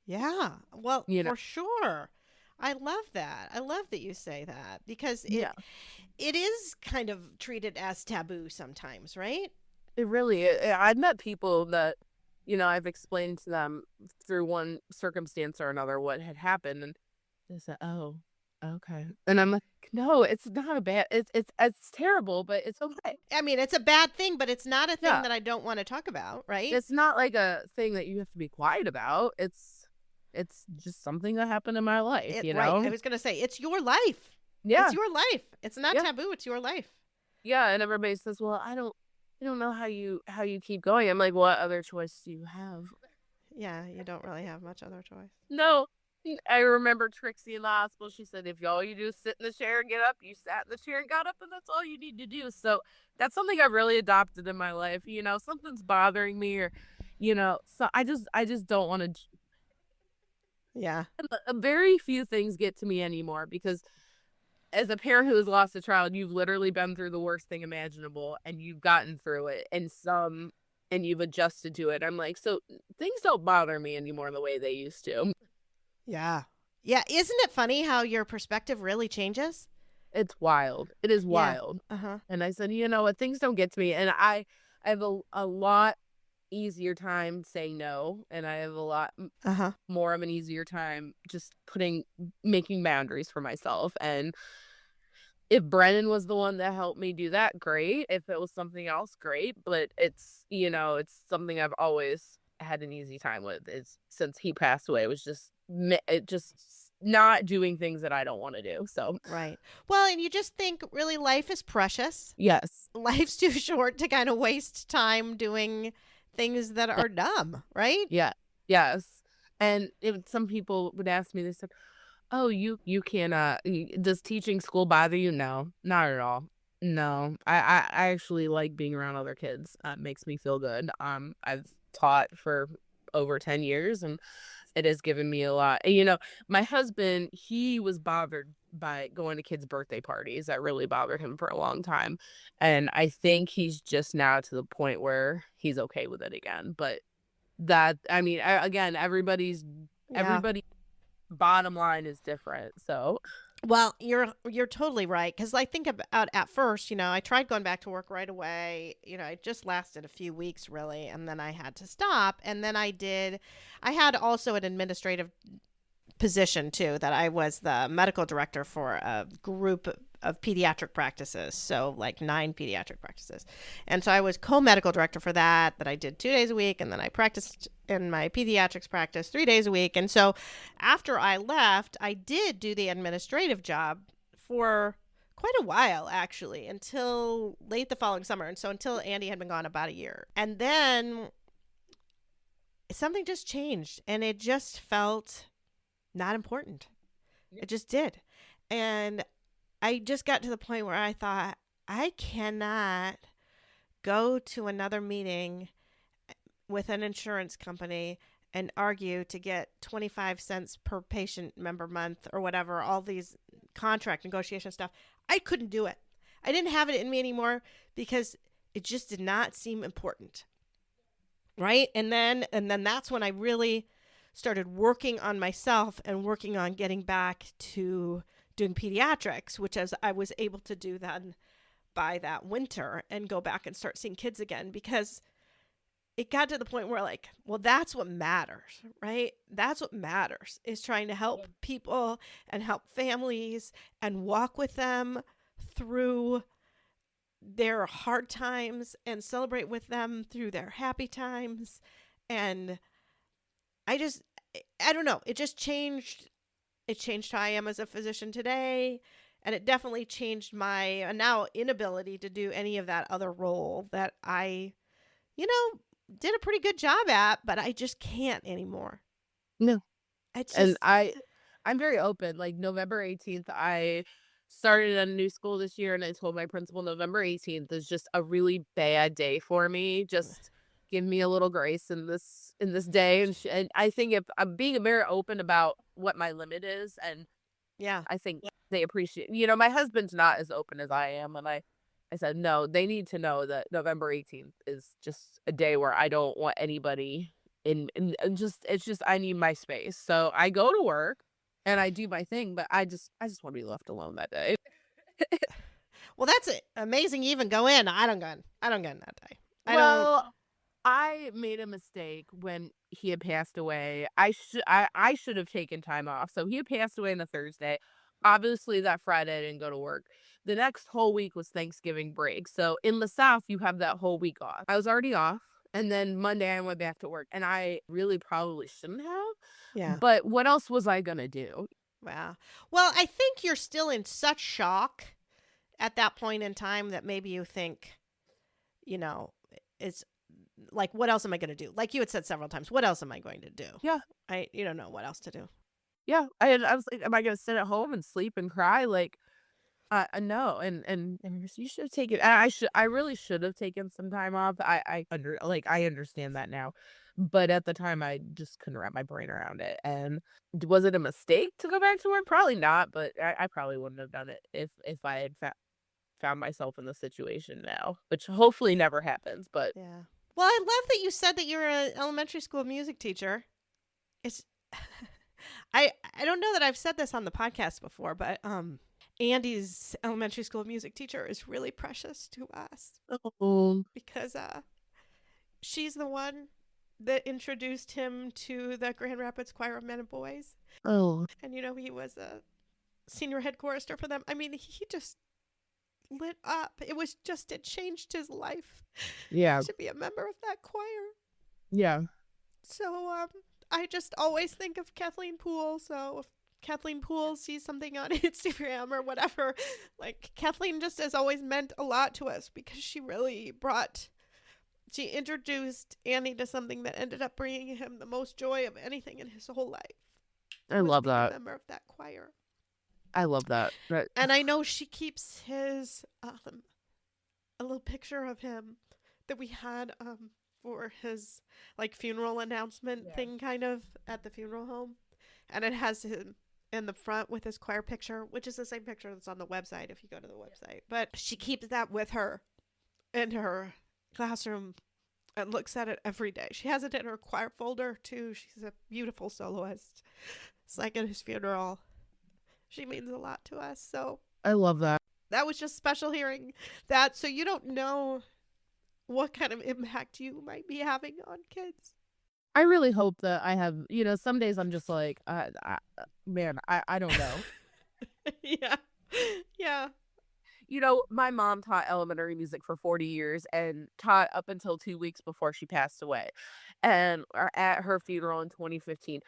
Yeah. Well, You know, for sure. I love that. I love that you say that because yeah. it is kind of treated as taboo sometimes, right? It really I've met people that, I've explained to them through one circumstance or another what had happened, and they said, "Oh, okay." And I'm like, "No, it's not a bad. It's terrible, but it's okay." I mean, it's a bad thing, but it's not a thing Yeah, that I don't want to talk about, right? it's not like a thing that you have to be quiet about. It's just something that happened in my life, Right. I was going to say, it's your life. It's Yeah, your life. It's not yeah, taboo. It's your life. yeah. And everybody says, "Well, I don't know how you keep going." I'm like, "What other choice do you have?" Yeah, you don't really have much other choice. No. I remember Trixie in the hospital. She said, if all you do is sit in the chair and get up, you sat in the chair and got up, and that's all you need to do. So that's something I've really adopted in my life. Something's bothering me, or, so I just don't want to. Yeah. Very few things get to me anymore because as a parent who has lost a child, you've literally been through the worst thing imaginable and you've gotten through it and you've adjusted to it. I'm like, so things don't bother me anymore the way they used to. Yeah. Yeah. Isn't it funny how your perspective really changes? It's wild. It is Yeah. wild. Uh-huh. And I said, you know what? Things don't get to me. And I have a lot easier time saying no. And I have a lot more of an easier time just making boundaries for myself. And if Brennan was the one that helped me do that, great. If it was something else, great. But it's, it's something I've always had an easy time with. Is since he passed away, it just not doing things that I don't want to do. So right. Well, and you just think really life is precious. yes, Life's too short to kind of waste time doing things that are dumb, right? yeah, yes. And some people would ask me, they said, "Oh, you cannot. Does teaching school bother you?" No, not at all. No, I actually like being around other kids. It makes me feel good. I've taught for over 10 years and it has given me a lot. And, my husband, he was bothered by going to kids' birthday parties. That really bothered him for a long time. And I think he's just now to the point where he's okay with it again. But again, everybody bottom line is different. So well, you're totally right, because I think about at first, I tried going back to work right away. It just lasted a few weeks really, and then I had to stop. And then I had also an administrative position too, that I was the medical director for a group of pediatric practices, so like 9 pediatric practices. And so I was co-medical director for that I did 2 days a week, and then I practiced in my pediatrics practice 3 days a week. And so after I left, I did do the administrative job for quite a while, actually, until late the following summer. And so until Andy had been gone about a year. And then something just changed, and it just felt not important. It just did. And I just got to the point where I thought, I cannot go to another meeting with an insurance company and argue to get 25 cents per patient member month or whatever, all these contract negotiation stuff. I couldn't do it. I didn't have it in me anymore because it just did not seem important. Right? And then that's when I really started working on myself and working on getting back to doing pediatrics, which I was able to do then by that winter and go back and start seeing kids again, because it got to the point where like, well, that's what matters, right? That's what matters, is trying to help people and help families and walk with them through their hard times and celebrate with them through their happy times. And I don't know. It just changed. It changed how I am as a physician today. And it definitely changed my now inability to do any of that other role that I, did a pretty good job at, but I just can't anymore. No. And I'm very open. Like November 18th, I started at a new school this year, and I told my principal November 18th is just a really bad day for me. Just give me a little grace in this day. And I think if I'm being very open about what my limit is, and yeah, I think they appreciate. My husband's not as open as I am, and I said no. They need to know that November 18th is just a day where I don't want anybody in and just it's just I need my space. So I go to work and I do my thing, but I just want to be left alone that day. Well, that's amazing. You even go in. I don't go in that day. I made a mistake when he had passed away. I should have taken time off. So he had passed away on a Thursday. Obviously, that Friday I didn't go to work. The next whole week was Thanksgiving break. So in the South, you have that whole week off. I was already off. And then Monday I went back to work. And I really probably shouldn't have. Yeah. But what else was I going to do? Wow. Well, I think you're still in such shock at that point in time that maybe you think, it's like, what else am I going to do? Like you had said several times, what else am I going to do? Yeah. You don't know what else to do. Yeah. I was like, am I going to sit at home and sleep and cry? Like, No, and you should have taken. I really should have taken some time off. I understand that now, but at the time I just couldn't wrap my brain around it. And was it a mistake to go back to work? Probably not, but I probably wouldn't have done it if I had found myself in the situation now, which hopefully never happens. But Yeah. Well, I love that you said that you're an elementary school music teacher. It's I don't know that I've said this on the podcast before, but Andy's elementary school music teacher is really precious to us oh, because she's the one that introduced him to the Grand Rapids Choir of Men and Boys. oh, And he was a senior head chorister for them. I mean, he just lit up. It changed his life yeah, to be a member of that choir. yeah. So I just always think of Kathleen Poole. So if Kathleen Poole sees something on Instagram or whatever, like Kathleen just has always meant a lot to us because she introduced Andy to something that ended up bringing him the most joy of anything in his whole life. I love being that. a member of that choir. I love that. And I know she keeps his a little picture of him that we had for his like funeral announcement thing kind of at the funeral home. And it has him in the front with his choir picture, which is the same picture that's on the website if you go to the website. But she keeps that with her in her classroom and looks at it every day. She has it in her choir folder too. She's a beautiful soloist. It's like at his funeral. She means a lot to us. So I love that. that was just special hearing that. So you don't know what kind of impact you might be having on kids. I really hope that I have, some days I'm just like, man, I don't know. Yeah. Yeah. My mom taught elementary music for 40 years and taught up until 2 weeks before she passed away. And at her funeral in 2015,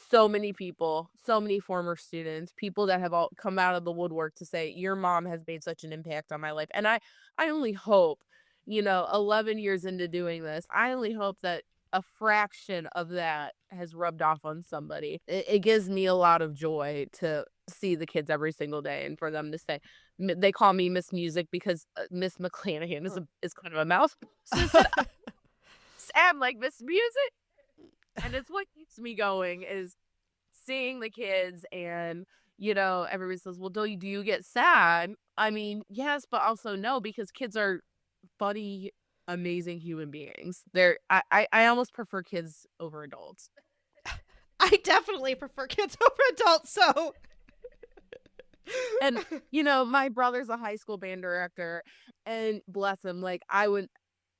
so many people, so many former students, people that have all come out of the woodwork to say, your mom has made such an impact on my life. And I only hope, 11 years into doing this, I only hope that a fraction of that has rubbed off on somebody. It gives me a lot of joy to see the kids every single day and for them to say, they call me Miss Music because Miss McClanahan is kind of a mouth. So I'm like, Miss Music. And it's what keeps me going is seeing the kids and, everybody says, well, do you get sad? I mean, yes, but also no, because kids are funny, amazing human beings. I almost prefer kids over adults. I definitely prefer kids over adults, so. And, my brother's a high school band director and bless him, like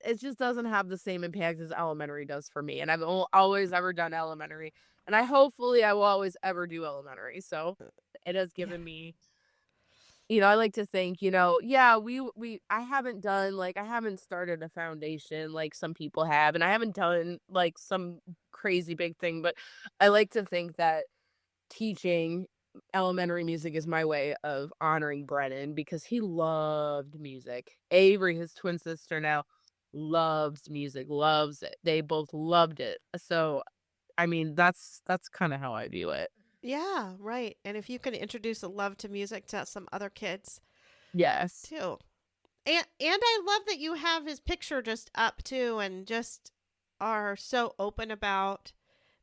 it just doesn't have the same impact as elementary does for me. And I've always ever done elementary. And I will always ever do elementary. So it has given me, I like to think, I haven't done, I haven't started a foundation like some people have. And I haven't done like some crazy big thing. But I like to think that teaching elementary music is my way of honoring Brennan because he loved music. Avery, his twin sister now, loves music, loves it. They both loved it. So, I mean, that's kind of how I view it. Yeah, right. And if you can introduce a love to music to some other kids Yes. too. And I love that you have his picture just up too and just are so open about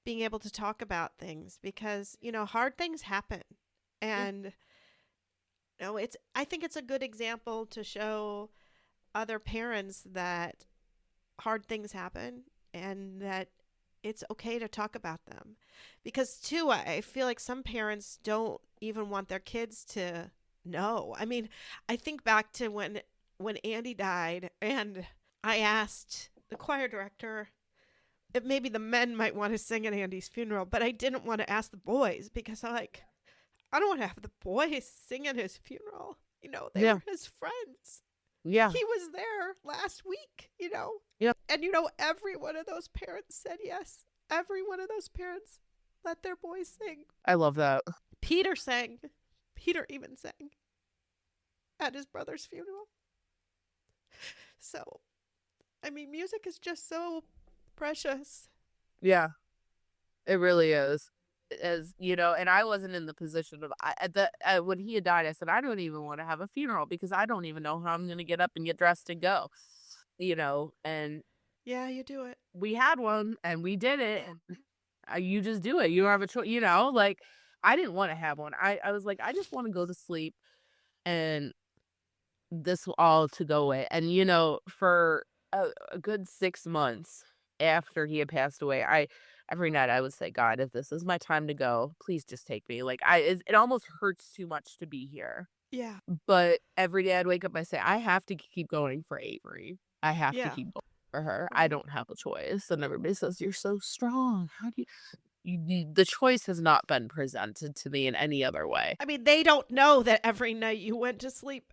being able to talk about things because, hard things happen. And I think it's a good example to show other parents that hard things happen and that it's okay to talk about them. Because too, I feel like some parents don't even want their kids to know. I mean, I think back to when Andy died and I asked the choir director if maybe the men might want to sing at Andy's funeral, but I didn't want to ask the boys because I don't want to have the boys sing at his funeral. They were his friends. Yeah. He was there last week, Yeah. And every one of those parents said yes. Every one of those parents let their boys sing. I love that. Peter sang. Peter even sang at his brother's funeral. So, I mean, music is just so precious. Yeah. It really is. as and I wasn't in the position of when he had died. I said, I don't even want to have a funeral because I don't even know how I'm going to get up and get dressed and go, and Yeah, you do it. we had one and we did it. And you just do it. You don't have a choice, like I didn't want to have one. I was like, I just want to go to sleep and this all to go away. And, for a good 6 months after he had passed away, every night I would say, God, if this is my time to go, please just take me. Like it almost hurts too much to be here. Yeah. But every day I'd wake up, I say, I have to keep going for Avery. I have to Yeah. keep going for her. I Right. don't have a choice. And everybody says, you're so strong. How do the choice has not been presented to me in any other way. I mean, they don't know that every night you went to sleep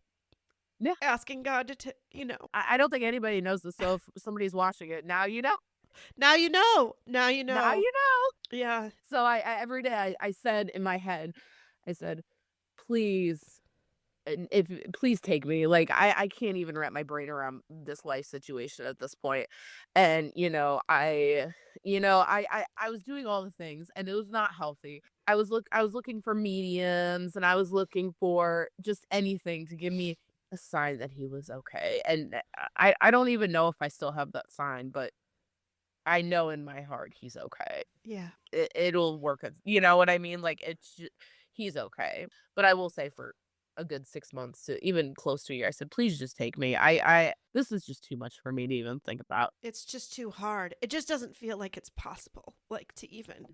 Yeah. asking God to, I don't think anybody knows this. So if somebody's watching it, now you know. Now you know. Now you know. Now you know. Yeah. So I every day I said in my head, I said, please, if please take me. Like I can't even wrap my brain around this life situation at this point. And I was doing all the things and it was not healthy. I was looking for mediums and I was looking for just anything to give me a sign that he was okay. And I don't even know if I still have that sign, but I know in my heart he's okay. Yeah. It'll work. You know what I mean? Like he's okay. But I will say for a good 6 months to even close to a year, I said, please just take me. This is just too much for me to even think about. It's just too hard. It just doesn't feel like it's possible. Like to even,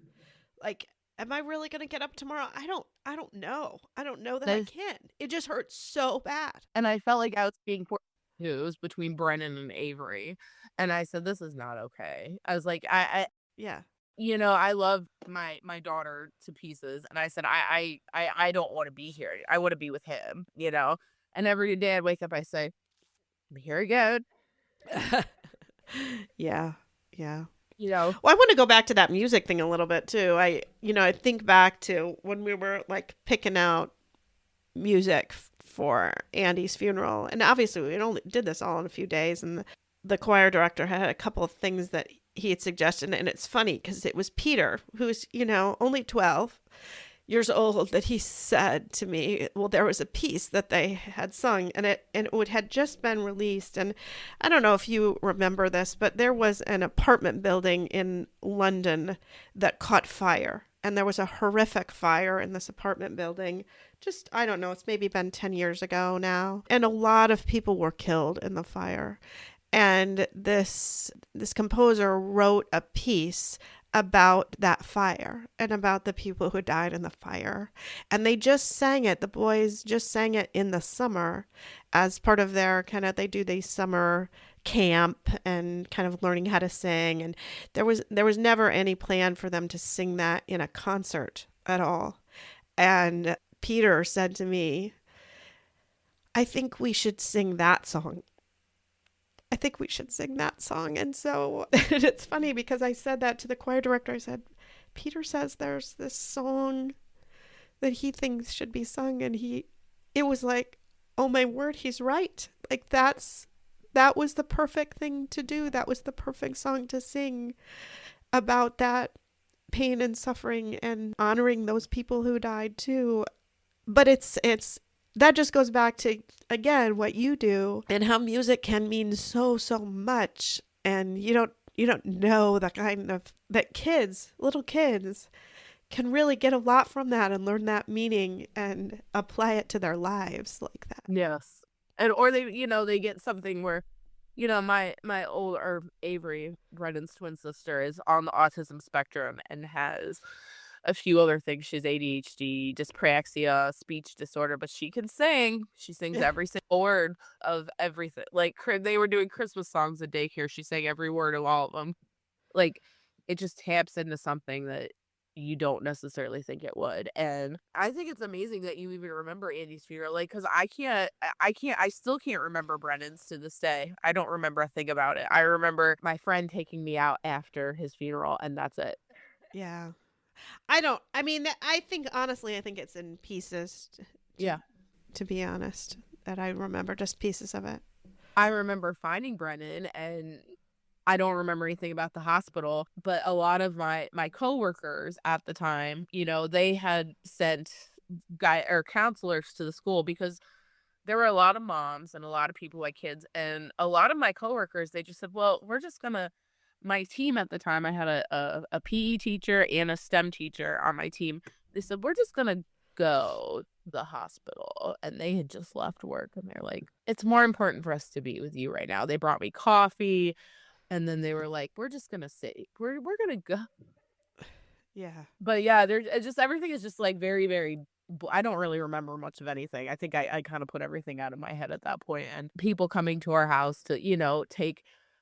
like, am I really going to get up tomorrow? I don't know. I don't know that I can. It just hurts so bad. And I felt like I was being confused between Brennan and Avery. And I said, this is not okay. I was like, Yeah. I love my daughter to pieces. And I said, I don't want to be here. I want to be with him, And every day I wake up, I say, here again. Yeah. Yeah. Well, I want to go back to that music thing a little bit too. I think back to when we were like picking out music for Andy's funeral. And obviously we only did this all in a few days. And the choir director had a couple of things that he had suggested. And it's funny because it was Peter, who's, only 12 years old, that he said to me, well, there was a piece that they had sung and it had just been released. And I don't know if you remember this, but there was an apartment building in London that caught fire. And there was a horrific fire in this apartment building. Just, I don't know, it's maybe been 10 years ago now. And a lot of people were killed in the fire. And this composer wrote a piece about that fire and about the people who died in the fire. And they just sang it. The boys just sang it in the summer as part of their they do these summer camp and kind of learning how to sing. And there was never any plan for them to sing that in a concert at all. And Peter said to me, I think we should sing that song. I think we should sing that song. And so and it's funny because I said that to the choir director. I said, Peter says there's this song that he thinks should be sung. And it was like, oh my word, he's right. Like that was the perfect thing to do. That was the perfect song to sing about that pain and suffering and honoring those people who died too. But it's that just goes back to, again, what you do and how music can mean so much. And you don't know the kind of that little kids can really get a lot from that and learn that meaning and apply it to their lives like that. Yes. And or they get something where my older Avery, Brennan's twin sister, is on the autism spectrum and has a few other things. She's ADHD, dyspraxia, speech disorder, but she can sing. She sings every single word of everything. Like they were doing Christmas songs at daycare. She sang every word of all of them. Like it just taps into something that you don't necessarily think it would. And I think it's amazing that you even remember Andy's funeral. Like, cause I still can't remember Brennan's to this day. I don't remember a thing about it. I remember my friend taking me out after his funeral and that's it. Yeah. I think it's in pieces. To be honest, that I remember just pieces of it. I remember finding Brennan and I don't remember anything about the hospital, but a lot of my coworkers at the time, they had sent counselors to the school because there were a lot of moms and a lot of people like kids, and a lot of my coworkers, they just said, well, we're just gonna, my team at the time, I had a PE teacher and a STEM teacher on my team. They said, we're just gonna go to the hospital. And they had just left work and they're like, it's more important for us to be with you right now. They brought me coffee and then they were like, we're just gonna sit, we're gonna go. Yeah. But yeah, there's just, everything is just like very, very, I don't really remember much of anything. I think I kind of put everything out of my head at that point. And people coming to our house to,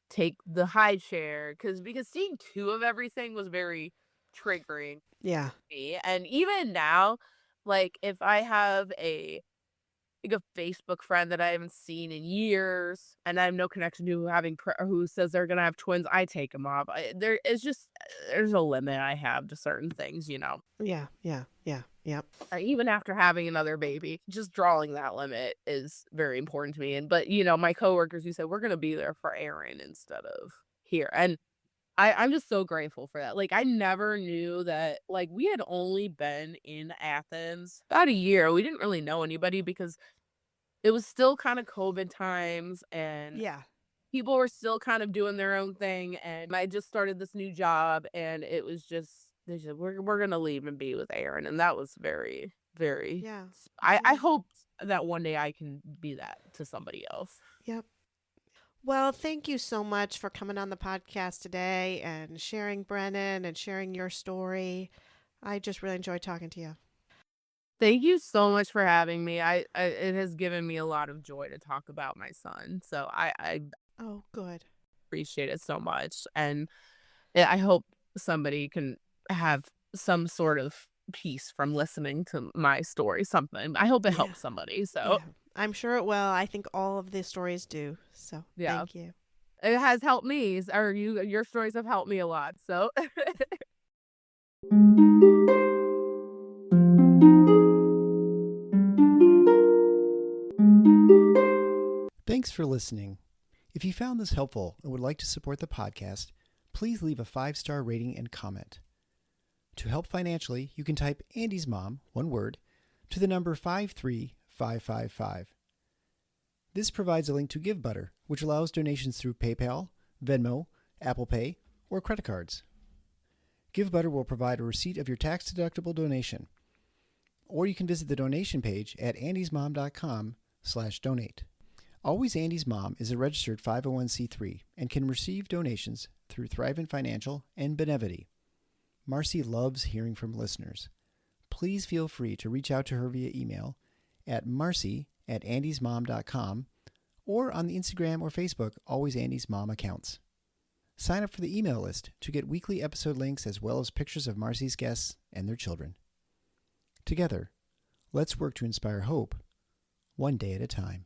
take the high chair because seeing two of everything was very triggering Yeah. to me. And even now, like if I have a Facebook friend that I haven't seen in years, and I have no connection to who says they're gonna have twins, I take them off. There's a limit I have to certain things. Yeah. Yeah. Yeah. Yep. Even after having another baby, just drawing that limit is very important to me. But my coworkers who said we're gonna be there for Erin instead of here, and I'm just so grateful for that. Like, I never knew that, like, we had only been in Athens about a year. We didn't really know anybody because it was still kind of COVID times and Yeah. people were still kind of doing their own thing. And I just started this new job and it was just, they said, we're going to leave and be with Erin. And that was very, very, Yeah. I hope that one day I can be that to somebody else. Yep. Well, thank you so much for coming on the podcast today and sharing, Brennan, and sharing your story. I just really enjoyed talking to you. Thank you so much for having me. It has given me a lot of joy to talk about my son. So I Oh, good. appreciate it so much. And I hope somebody can have some sort of peace from listening to my story. Something. I hope it Yeah. helps somebody. So Yeah. I'm sure it will. I think all of the stories do. So yeah, thank you. it has helped me. Or your stories have helped me a lot. So Thanks for listening. If you found this helpful and would like to support the podcast, please leave a 5-star rating and comment. To help financially, you can type Andy's Mom, one word, to the number 53555. This provides a link to GiveButter, which allows donations through PayPal, Venmo, Apple Pay, or credit cards. GiveButter will provide a receipt of your tax-deductible donation. Or you can visit the donation page at andysmom.com/donate. Always Andy's Mom is a registered 501c3 and can receive donations through Thrivent Financial and Benevity. Marcy loves hearing from listeners. Please feel free to reach out to her via email at marcy@andysmom.com or on the Instagram or Facebook Always Andy's Mom accounts. Sign up for the email list to get weekly episode links as well as pictures of Marcy's guests and their children. Together, let's work to inspire hope, one day at a time.